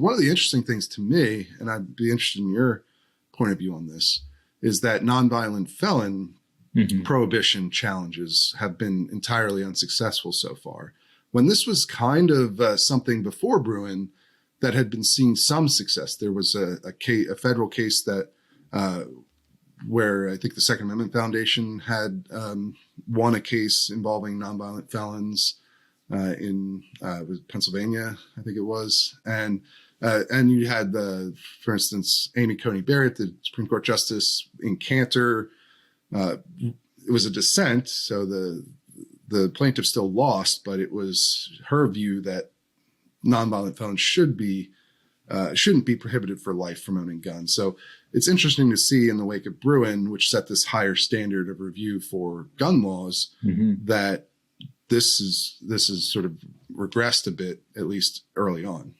one of the interesting things to me, and I'd be interested in your point of view on this, is that nonviolent felon prohibition challenges have been entirely unsuccessful so far. When this was kind of something before Bruen that had been seeing some success. There was a federal case that where I think the Second Amendment Foundation had won a case involving nonviolent felons in Pennsylvania, I think it was, and you had for instance, Amy Coney Barrett, the Supreme Court Justice in Cantor. It was a dissent, so the plaintiff still lost, but it was her view that nonviolent felons shouldn't be prohibited for life from owning guns. So it's interesting to see in the wake of Bruen, which set this higher standard of review for gun laws, that this is sort of regressed a bit, at least early on.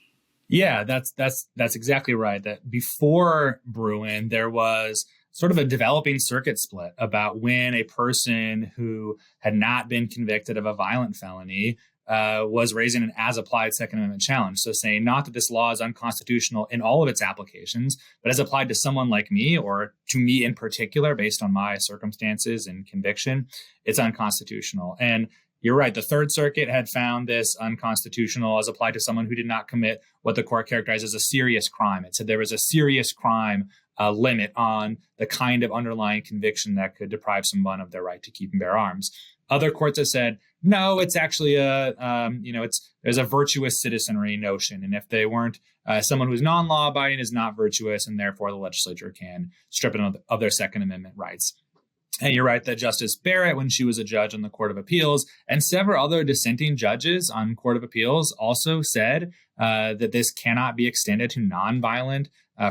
Yeah, that's exactly right. That before Bruen, there was sort of a developing circuit split about when a person who had not been convicted of a violent felony was raising an as-applied Second Amendment challenge. So saying not that this law is unconstitutional in all of its applications, but as applied to someone like me or to me in particular, based on my circumstances and conviction, it's unconstitutional. And you're right. The Third Circuit had found this unconstitutional as applied to someone who did not commit what the court characterized as a serious crime. It said there was a serious crime limit on the kind of underlying conviction that could deprive someone of their right to keep and bear arms. Other courts have said, no, it's actually there's a virtuous citizenry notion. And if they weren't, someone who's non-law abiding is not virtuous, and therefore the legislature can strip them of their Second Amendment rights. And you're right that Justice Barrett, when she was a judge on the Court of Appeals, and several other dissenting judges on Court of Appeals also said that this cannot be extended to nonviolent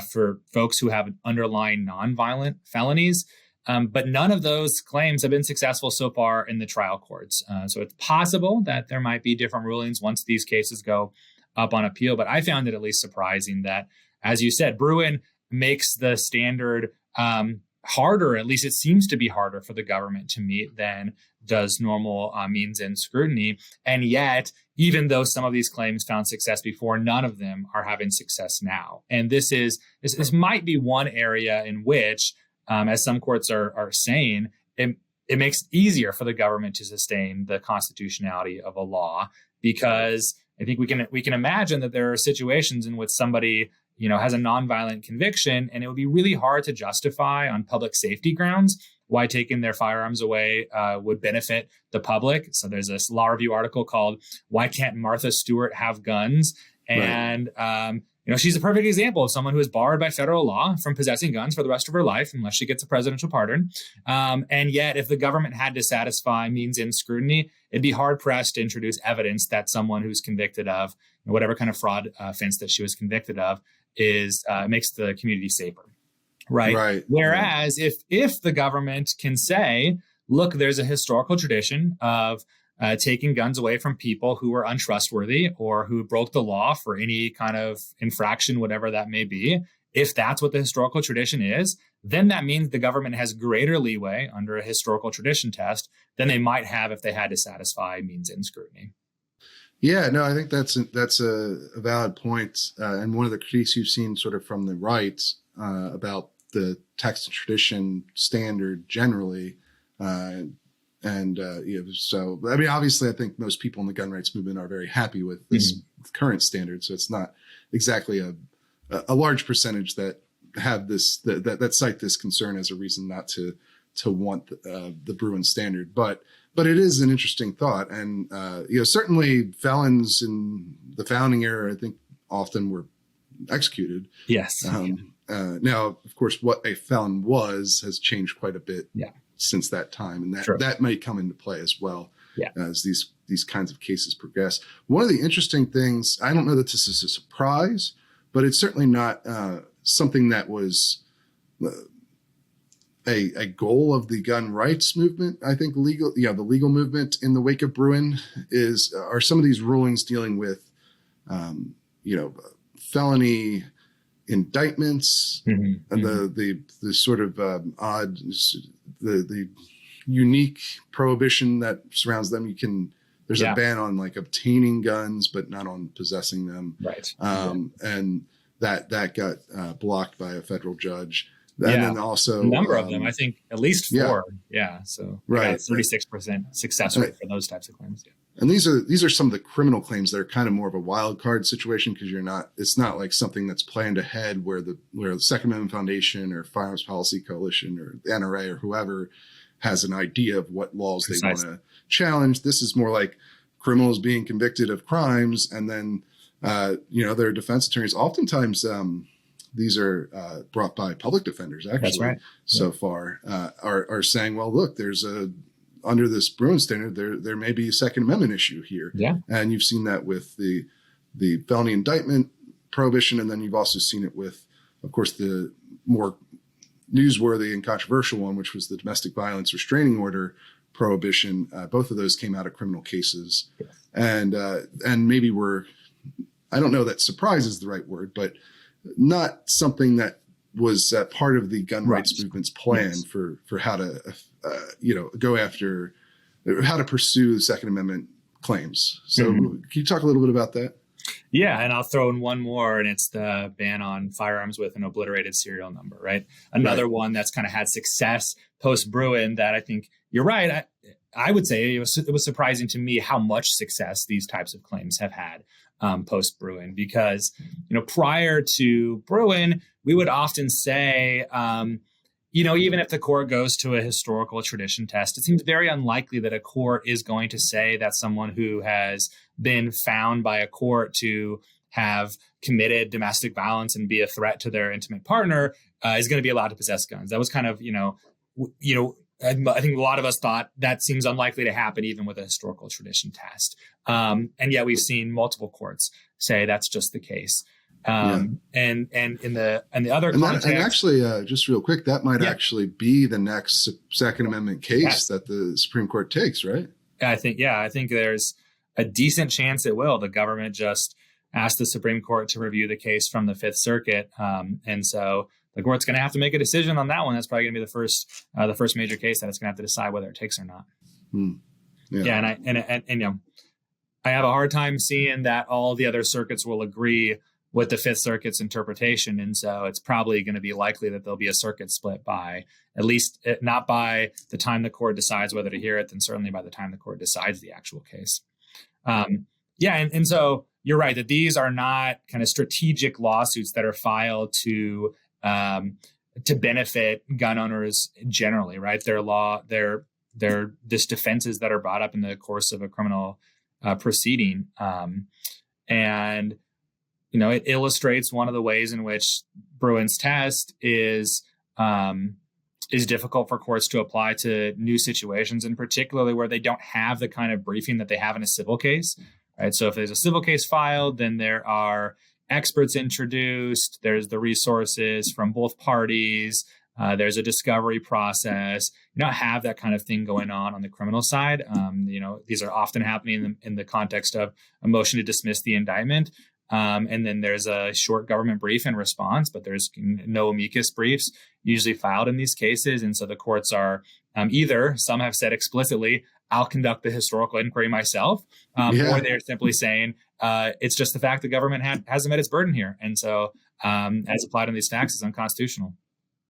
for folks who have underlying nonviolent felonies. But none of those claims have been successful so far in the trial courts. So it's possible that there might be different rulings once these cases go up on appeal. But I found it at least surprising that, as you said, Bruen makes the standard harder, at least it seems to be harder for the government to meet than does normal means and scrutiny. And yet, even though some of these claims found success before, none of them are having success now. And this might be one area in which, as some courts are saying, it makes it easier for the government to sustain the constitutionality of a law, because I think we can imagine that there are situations in which somebody has a nonviolent conviction, and it would be really hard to justify on public safety grounds why taking their firearms away would benefit the public. So there's this law review article called "Why Can't Martha Stewart Have Guns?" And she's a perfect example of someone who is barred by federal law from possessing guns for the rest of her life unless she gets a presidential pardon. And yet, if the government had to satisfy means and scrutiny, it'd be hard pressed to introduce evidence that someone who's convicted of whatever kind of fraud offense that she was convicted of makes the community safer. Right. Whereas if the government can say, look, there's a historical tradition of taking guns away from people who are untrustworthy or who broke the law for any kind of infraction, whatever that may be. If that's what the historical tradition is, then that means the government has greater leeway under a historical tradition test than they might have if they had to satisfy means and scrutiny. Yeah, no, I think that's a valid point. And one of the critiques you've seen sort of from the right about the text and tradition standard generally. So, I mean, obviously, I think most people in the gun rights movement are very happy with this current standard. So it's not exactly a large percentage that have this, that cite this concern as a reason not to want the Bruen standard. But it is an interesting thought. And, certainly felons in the founding era, I think often were executed. Yes. Now, of course, what a felon has changed quite a bit. Yeah. Since that time, and that may come into play as well as these kinds of cases progress. One of the interesting things, I don't know that this is a surprise, but it's certainly not something that was a goal of the gun rights movement. I think the legal movement in the wake of Bruen are some of these rulings dealing with felony indictments and the sort of odd, the unique prohibition that surrounds them. There's a ban on like obtaining guns, but not on possessing them. Right. And that got blocked by a federal judge. And then also a number of them, I think at least 4. Yeah. So right. 36% success rate for those types of claims. Yeah. And these are some of the criminal claims that are kind of more of a wild card situation, because it's not like something that's planned ahead where the Second Amendment Foundation or Firearms Policy Coalition or the NRA or whoever has an idea of what laws they want to challenge. This is more like criminals being convicted of crimes, and then their defense attorneys. Oftentimes, these are brought by public defenders. Actually, that's right. So far, are saying, well, look, under this Bruen standard, there may be a Second Amendment issue here. Yeah. And you've seen that with the felony indictment prohibition, and then you've also seen it with, of course, the more newsworthy and controversial one, which was the domestic violence restraining order prohibition. Both of those came out of criminal cases. Yes. And maybe I don't know that surprise is the right word, but not something that was part of the gun rights movement's plan for how to go after, how to pursue Second Amendment claims. So can you talk a little bit about that? Yeah, and I'll throw in one more, and it's the ban on firearms with an obliterated serial number, right? Another one that's kind of had success post-Bruen that I think you're right. I would say it was surprising to me how much success these types of claims have had post-Bruen, because, prior to Bruen, we would often say, even if the court goes to a historical tradition test, it seems very unlikely that a court is going to say that someone who has been found by a court to have committed domestic violence and be a threat to their intimate partner is going to be allowed to possess guns. That was kind of, I think a lot of us thought that seems unlikely to happen even with a historical tradition test. And yet we've seen multiple courts say that's just the case. And in the other context, and actually, just real quick, that might actually be the next Second Amendment case that the Supreme Court takes, right? I think there's a decent chance it will. The government just asked the Supreme Court to review the case from the Fifth Circuit, and so the court's going to have to make a decision on that one. That's probably going to be the first major case that it's going to have to decide whether it takes or not. And I have a hard time seeing that all the other circuits will agree with the Fifth Circuit's interpretation. And so it's probably going to be likely that there'll be a circuit split by, at least not by the time the court decides whether to hear it, then certainly by the time the court decides the actual case. And so you're right that these are not kind of strategic lawsuits that are filed to benefit gun owners generally, right? They're just defenses that are brought up in the course of a criminal proceeding. And it illustrates one of the ways in which Bruen's test is difficult for courts to apply to new situations, and particularly where they don't have the kind of briefing that they have in a civil case, right? So if there's a civil case filed, then there are experts introduced, there's the resources from both parties, there's a discovery process. You don't have that kind of thing going on the criminal side. These are often happening in the context of a motion to dismiss the indictment. And then there's a short government brief in response, but there's no amicus briefs usually filed in these cases. And so the courts are either, some have said explicitly, I'll conduct the historical inquiry myself, or they're simply saying it's just the fact the government hasn't met its burden here. And so as applied on these facts is unconstitutional.